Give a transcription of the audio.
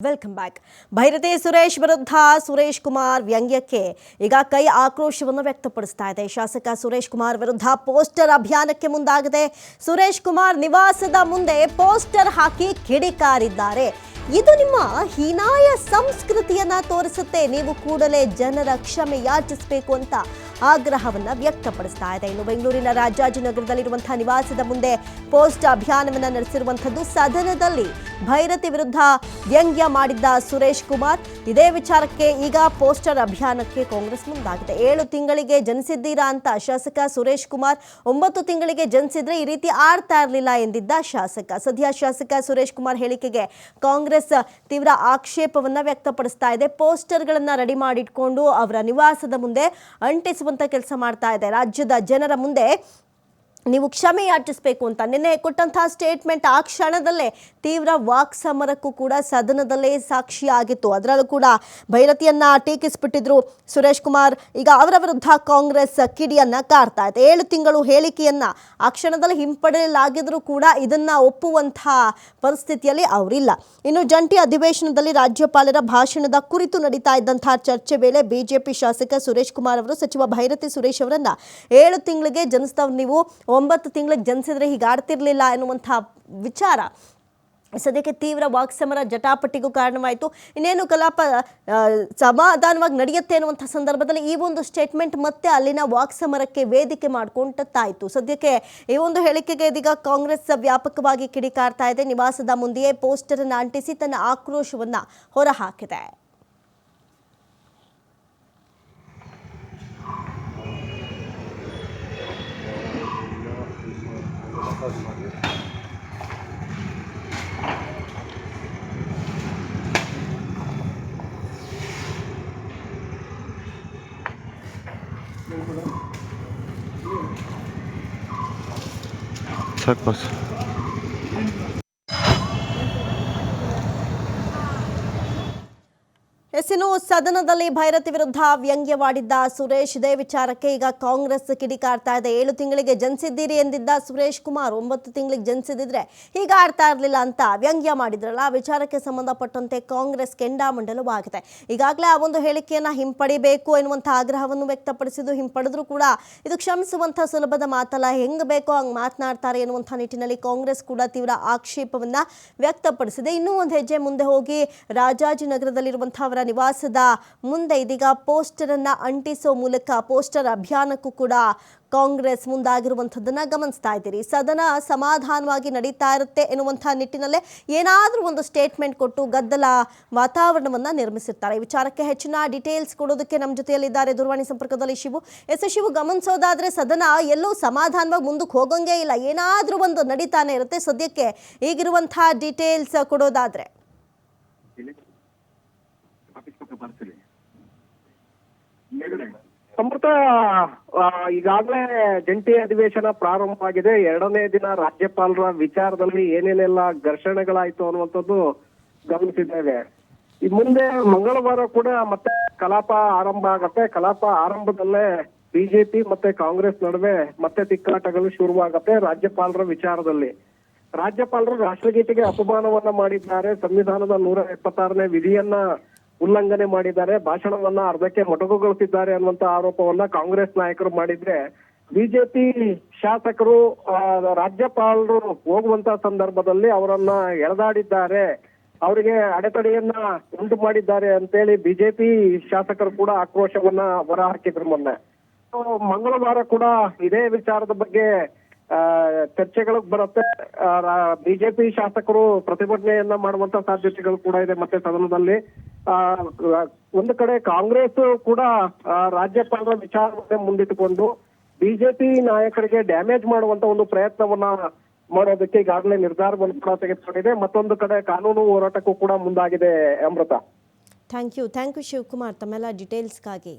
Welcome back. Byrathi Suresh ವಿರುದ್ಧ ಸುರೇಶ್ ಕುಮಾರ್ ವ್ಯಂಗ್ಯಕ್ಕೆ ಈಗ ಕೈ ಆಕ್ರೋಶವನ್ನು ವ್ಯಕ್ತಪಡಿಸ್ತಾ ಇದೆ. ಶಾಸಕ ಸುರೇಶ್ ಕುಮಾರ್ ವಿರುದ್ಧ ಪೋಸ್ಟರ್ ಅಭಿಯಾನಕ್ಕೆ ಮುಂದಾಗಿದೆ. ಸುರೇಶ್ ಕುಮಾರ್ ನಿವಾಸದ ಮುಂದೆ ಪೋಸ್ಟರ್ ಹಾಕಿ ಕಿಡಿಕಾರಿದ್ದಾರೆ. ಇದು ನಿಮ್ಮ ಹೀನಾಯ ಸಂಸ್ಕೃತಿಯನ್ನ ತೋರಿಸುತ್ತೆ. ನೀವು ಕೂಡಲೇ ಜನರ ಕ್ಷಮೆ ಯಾಚಿಸಬೇಕು ಅಂತ ಆಗ್ರಹವನ್ನ ವ್ಯಕ್ತಪಡಿಸ್ತಾ ಇದೆ. ಇನ್ನು ಬೆಂಗಳೂರಿನ ರಾಜಾಜಿನಗರದಲ್ಲಿರುವಂತಹ ನಿವಾಸದ ಮುಂದೆ ಪೋಸ್ಟ್ ಅಭಿಯಾನವನ್ನ ನಡೆಸಿರುವಂತದ್ದು. ಸದನದಲ್ಲಿ ಭೈರತಿ ವಿರುದ್ಧ ವ್ಯಂಗ್ಯ ಮಾಡಿದ್ದ ಸುರೇಶ್ ಕುಮಾರ್ ಇದೇ ವಿಚಾರಕ್ಕೆ ಈಗ ಪೋಸ್ಟರ್ ಅಭಿಯಾನಕ್ಕೆ ಕಾಂಗ್ರೆಸ್ ಮುಂದಾಗಿದೆ. 7 ತಿಂಗಳಿಗೆ ಜನಿಸಿದ್ದೀರಾ ಅಂತ ಶಾಸಕ ಸುರೇಶ್ ಕುಮಾರ್ 9 ತಿಂಗಳಿಗೆ ಜನಿಸಿದ್ರೆ ಈ ರೀತಿ ಆಡ್ತಾ ಇರಲಿಲ್ಲ ಎಂದಿದ್ದ ಶಾಸಕ. ಸದ್ಯ ಶಾಸಕ ಸುರೇಶ್ ಕುಮಾರ್ ಹೇಳಿಕೆಗೆ ಕಾಂಗ್ರೆಸ್ ತೀವ್ರ ಆಕ್ಷೇಪವನ್ನ ವ್ಯಕ್ತಪಡಿಸ್ತಾ ಇದೆ. ಪೋಸ್ಟರ್ಗಳನ್ನ ರೆಡಿ ಮಾಡಿಟ್ಕೊಂಡು ಅವರ ನಿವಾಸದ ಮುಂದೆ ಅಂಟಿಸುವಂತ ಕೆಲಸ ಮಾಡ್ತಾ ಇದೆ. ರಾಜ್ಯದ ಜನರ ಮುಂದೆ ನೀವು ಕ್ಷಮೆ ಯಾಚಿಸಬೇಕು ಅಂತ ನಿನ್ನೆ ಕೊಟ್ಟಂತಹ ಸ್ಟೇಟ್ಮೆಂಟ್ ಆ ಕ್ಷಣದಲ್ಲೇ ತೀವ್ರ ವಾಕ್ ಸಮರಕ್ಕೂ ಕೂಡ ಸದನದಲ್ಲೇ ಸಾಕ್ಷಿಯಾಗಿತ್ತು. ಅದರಲ್ಲೂ ಕೂಡ ಭೈರತಿಯನ್ನ ಟೀಕಿಸಿಬಿಟ್ಟಿದ್ರು ಸುರೇಶ್ ಕುಮಾರ್. ಈಗ ಅವರ ವಿರುದ್ಧ ಕಾಂಗ್ರೆಸ್ ಕಿಡಿಯನ್ನ ಕಾರ್ತಾ ಇದೆ. 7 ತಿಂಗಳು ಹೇಳಿಕೆಯನ್ನ ಆ ಕ್ಷಣದಲ್ಲಿ ಹಿಂಪಡೆಯಲಾಗಿದ್ರೂ ಕೂಡ ಇದನ್ನ ಒಪ್ಪುವಂತಹ ಪರಿಸ್ಥಿತಿಯಲ್ಲಿ ಅವರಿಲ್ಲ. ಇನ್ನು ಜಂಟಿ ಅಧಿವೇಶನದಲ್ಲಿ ರಾಜ್ಯಪಾಲರ ಭಾಷಣದ ಕುರಿತು ನಡೀತಾ ಇದ್ದಂತಹ ಚರ್ಚೆ ವೇಳೆ ಬಿಜೆಪಿ ಶಾಸಕ ಸುರೇಶ್ ಕುಮಾರ್ ಅವರು ಸಚಿವ ಭೈರತಿ ಸುರೇಶ್ ಅವರನ್ನ 7 ತಿಂಗಳಿಗೆ ಜನಿಸಿದವ್ರು ನೀವು 9 ತಿಂಗಳಿಗೆ ಜನಿಸಿದ್ರೆ ಹೀಗಾಡ್ತಿರ್ಲಿಲ್ಲ ಎನ್ನುವಂತಹ ವಿಚಾರ ಸದ್ಯಕ್ಕೆ ತೀವ್ರ ವಾಕ್ಸಮರ ಜಟಾಪಟಿಗೂ ಕಾರಣವಾಯಿತು. ಇನ್ನೇನು ಕಲಾಪ ಸಮಾಧಾನವಾಗಿ ನಡೆಯುತ್ತೆ ಅನ್ನುವಂಥ ಸಂದರ್ಭದಲ್ಲಿ ಈ ಒಂದು ಸ್ಟೇಟ್ಮೆಂಟ್ ಮತ್ತೆ ಅಲ್ಲಿನ ವಾಕ್ಸಮರಕ್ಕೆ ವೇದಿಕೆ ಮಾಡಿಕೊಂಡಾಯಿತು. ಸದ್ಯಕ್ಕೆ ಈ ಒಂದು ಹೇಳಿಕೆಗೆ ಇದೀಗ ಕಾಂಗ್ರೆಸ್ ವ್ಯಾಪಕವಾಗಿ ಕಿಡಿಕಾರ್ತಾ ಇದೆ. ನಿವಾಸದ ಮುಂದೆಯೇ ಪೋಸ್ಟರ್ ಅನ್ನು ಅಂಟಿಸಿ ತನ್ನ ಆಕ್ರೋಶವನ್ನ ಹೊರಹಾಕಿದೆ. ಇನ್ನು ಸದನದಲ್ಲಿ ಭೈರತಿ ವಿರುದ್ಧ ವ್ಯಂಗ್ಯವಾಡಿದ್ದ ಸುರೇಶ್ ಇದೇ ವಿಚಾರಕ್ಕೆ ಈಗ ಕಾಂಗ್ರೆಸ್ ಕಿಡಿಕಾರ್ತಾ ಇದೆ. 7 ತಿಂಗಳಿಗೆ ಜನಿಸಿದ್ದೀರಿ ಎಂದಿದ್ದ ಸುರೇಶ್ ಕುಮಾರ್ 9 ತಿಂಗಳಿಗೆ ಜನಿಸಿದ್ರೆ ಹೀಗ ಆಡ್ತಾ ಇರಲಿಲ್ಲ ಅಂತ ವ್ಯಂಗ್ಯ ಮಾಡಿದ್ರಲ್ಲ, ಆ ವಿಚಾರಕ್ಕೆ ಸಂಬಂಧಪಟ್ಟಂತೆ ಕಾಂಗ್ರೆಸ್ ಕೆಂಡಾಮಂಡಲವಾಗಿದೆ. ಈಗಾಗಲೇ ಆ ಒಂದು ಹೇಳಿಕೆಯನ್ನ ಹಿಂಪಡಿಬೇಕು ಎನ್ನುವಂಥ ಆಗ್ರಹವನ್ನು ವ್ಯಕ್ತಪಡಿಸಿದ್ದು, ಹಿಂಪಡೆದ್ರೂ ಕೂಡ ಇದು ಕ್ಷಮಿಸುವಂಥ ಸುಲಭದ ಮಾತಲ್ಲ, ಹೆಂಗ್ ಬೇಕೋ ಹಂಗೆ ಮಾತನಾಡ್ತಾರೆ ಎನ್ನುವಂಥ ನಿಟ್ಟಿನಲ್ಲಿ ಕಾಂಗ್ರೆಸ್ ಕೂಡ ತೀವ್ರ ಆಕ್ಷೇಪವನ್ನ ವ್ಯಕ್ತಪಡಿಸಿದೆ. ಇನ್ನೂ ಒಂದು ಹೆಜ್ಜೆ ಮುಂದೆ ಹೋಗಿ ರಾಜಾಜಿನಗರದಲ್ಲಿರುವಂತಹ ಅವರ ನಿವಾಸದ ಮುಂದೆ ಇದೀಗ ಪೋಸ್ಟರ್ ಅನ್ನ ಅಂಟಿಸೋ ಮೂಲಕ ಪೋಸ್ಟರ್ ಅಭಿಯಾನಕ್ಕೂ ಕೂಡ ಕಾಂಗ್ರೆಸ್ ಮುಂದಾಗಿರುವಂಥದ್ದನ್ನ ಗಮನಿಸ್ತಾ ಇದ್ದೀರಿ. ಸದನ ಸಮಾಧಾನವಾಗಿ ನಡೀತಾ ಇರುತ್ತೆ ಎನ್ನುವಂತಹ ನಿಟ್ಟಿನಲ್ಲೇ ಏನಾದರೂ ಒಂದು ಸ್ಟೇಟ್ಮೆಂಟ್ ಕೊಟ್ಟು ಗದ್ದಲ ವಾತಾವರಣವನ್ನ ನಿರ್ಮಿಸಿರ್ತಾರೆ. ಈ ವಿಚಾರಕ್ಕೆ ಹೆಚ್ಚಿನ ಡೀಟೇಲ್ಸ್ ಕೊಡೋದಕ್ಕೆ ನಮ್ಮ ಜೊತೆಯಲ್ಲಿದ್ದಾರೆ ದೂರವಾಣಿ ಸಂಪರ್ಕದಲ್ಲಿ ಶಿವು. ಶಿವು, ಗಮನಿಸೋದಾದ್ರೆ ಸದನ ಎಲ್ಲೂ ಸಮಾಧಾನವಾಗಿ ಮುಂದಕ್ಕೆ ಹೋಗಂಗೇ ಇಲ್ಲ, ಏನಾದರೂ ಒಂದು ನಡೀತಾನೆ ಇರುತ್ತೆ. ಸದ್ಯಕ್ಕೆ ಈಗಿರುವಂತಹ ಡೀಟೇಲ್ಸ್ ಕೊಡೋದಾದ್ರೆ ಅಮೃತ, ಈಗಾಗಲೇ ಜಂಟಿ ಅಧಿವೇಶನ ಪ್ರಾರಂಭವಾಗಿದೆ. 2ನೇ ದಿನ ರಾಜ್ಯಪಾಲರ ವಿಚಾರದಲ್ಲಿ ಏನೇನೆಲ್ಲ ಘರ್ಷಣೆಗಳಾಯ್ತು ಅನ್ನುವಂಥದ್ದು ಗಮನಿಸಿದ್ದೇವೆ. ಈ ಮುಂದೆ ಮಂಗಳವಾರ ಕೂಡ ಮತ್ತೆ ಕಲಾಪ ಆರಂಭ ಆಗತ್ತೆ. ಕಲಾಪ ಆರಂಭದಲ್ಲೇ ಬಿಜೆಪಿ ಮತ್ತೆ ಕಾಂಗ್ರೆಸ್ ನಡುವೆ ಮತ್ತೆ ತಿಕ್ಕಾಟಗಳು ಶುರುವಾಗತ್ತೆ. ರಾಜ್ಯಪಾಲರ ವಿಚಾರದಲ್ಲಿ ರಾಜ್ಯಪಾಲರು ರಾಷ್ಟ್ರಗೀತೆಗೆ ಅಪಮಾನವನ್ನ ಮಾಡಿದ್ದಾರೆ, ಸಂವಿಧಾನದ 176ನೇ ವಿಧಿಯನ್ನ ಉಲ್ಲಂಘನೆ ಮಾಡಿದ್ದಾರೆ, ಭಾಷಣವನ್ನ ಅರ್ಧಕ್ಕೆ ಮೊಟಕುಗೊಳಿಸಿದ್ದಾರೆ ಅನ್ನುವಂತ ಆರೋಪವನ್ನ ಕಾಂಗ್ರೆಸ್ ನಾಯಕರು ಮಾಡಿದ್ರೆ, ಬಿಜೆಪಿ ಶಾಸಕರು ರಾಜ್ಯಪಾಲರು ಹೋಗುವಂತ ಸಂದರ್ಭದಲ್ಲಿ ಅವರನ್ನ ಎಳೆದಾಡಿದ್ದಾರೆ, ಅವರಿಗೆ ಅಡೆತಡೆಯನ್ನ ಉಂಟು ಮಾಡಿದ್ದಾರೆ ಅಂತೇಳಿ ಬಿಜೆಪಿ ಶಾಸಕರು ಕೂಡ ಆಕ್ರೋಶವನ್ನ ಹೊರಹಾಕಿದ್ರು ಮೊನ್ನೆ. ಮಂಗಳವಾರ ಕೂಡ ಇದೇ ವಿಚಾರದ ಬಗ್ಗೆ ಚರ್ಚೆಗಳು ಬರುತ್ತೆ. ಬಿಜೆಪಿ ಶಾಸಕರು ಪ್ರತಿಭಟನೆಯನ್ನ ಮಾಡುವಂತ ಸಾಧ್ಯತೆಗಳು ಕೂಡ ಇದೆ. ಮತ್ತೆ ಸದನದಲ್ಲಿ ಒಂದು ಕಡೆ ಕಾಂಗ್ರೆಸ್ ಕೂಡ ರಾಜ್ಯಪಾಲರ ವಿಚಾರವನ್ನೇ ಮುಂದಿಟ್ಟುಕೊಂಡು ಬಿಜೆಪಿ ನಾಯಕರಿಗೆ ಡ್ಯಾಮೇಜ್ ಮಾಡುವಂತ ಒಂದು ಪ್ರಯತ್ನವನ್ನ ಮಾಡೋದಕ್ಕೆ ಈಗಾಗಲೇ ನಿರ್ಧಾರವನ್ನು ಕೂಡ ತೆಗೆದುಕೊಂಡಿದೆ. ಮತ್ತೊಂದು ಕಡೆ ಕಾನೂನು ಹೋರಾಟಕ್ಕೂ ಕೂಡ ಮುಂದಾಗಿದೆ. ಅಮೃತ, ಥ್ಯಾಂಕ್ ಯು ಶಿವಕುಮಾರ್ ತಮ್ಮೆಲ್ಲ ಡೀಟೇಲ್ಸ್ಗಾಗಿ.